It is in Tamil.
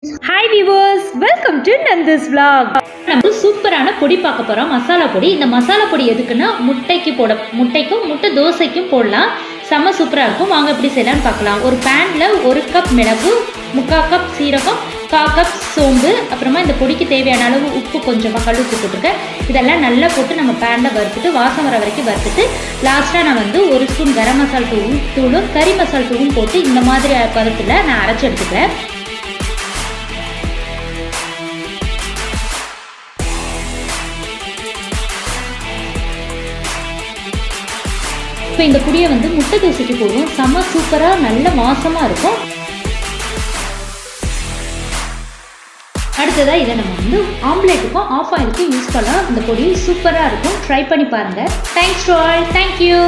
ஹாய் வியூவர்ஸ், வெல்கம் டு நந்தஸ் vlog. நம்ம சூப்பரான பொடி பார்க்க போகிறோம், மசாலா பொடி. இந்த மசாலா பொடி எதுக்குன்னா முட்டைக்கும் முட்டை தோசைக்கும் போடலாம். செம்ம சூப்பராக இருக்கும். வாங்க எப்படி செய்யலான்னு பார்க்கலாம். ஒரு பேனில் 1 கப் மிளகு, 3/4 கப் சீரகம், 1/4 கப் சோம்பு, அப்புறமா இந்த பொடிக்கு தேவையான அளவு உப்பு, கொஞ்சமாக கல் உப்பு போட்டுருக்கேன். இதெல்லாம் நல்லா போட்டு நம்ம பேனில் வறுத்துட்டு வாசம் வர வரைக்கும் வறுத்துட்டு லாஸ்ட்டாக நான் 1 ஸ்பூன் கரம் மசாலா தூளும் கறி மசாலா தூளும் போட்டு இந்த மாதிரி பதத்தில் நான் அரைச்சி எடுத்துக்கிறேன். இப்போ இந்த பொடியை முட்டை தோசைக்கு போடுவோம். செம்ம சூப்பராக நல்ல வாசமாக இருக்கும். அடுத்ததாக இதை நம்ம ஆம்லேட்டுக்கும் ஆஃப் ஆயிலுக்கும் யூஸ் பண்ணலாம். இந்த பொடி சூப்பராக இருக்கும். ட்ரை பண்ணி பாருங்கள். Thanks to all. தேங்க்யூ.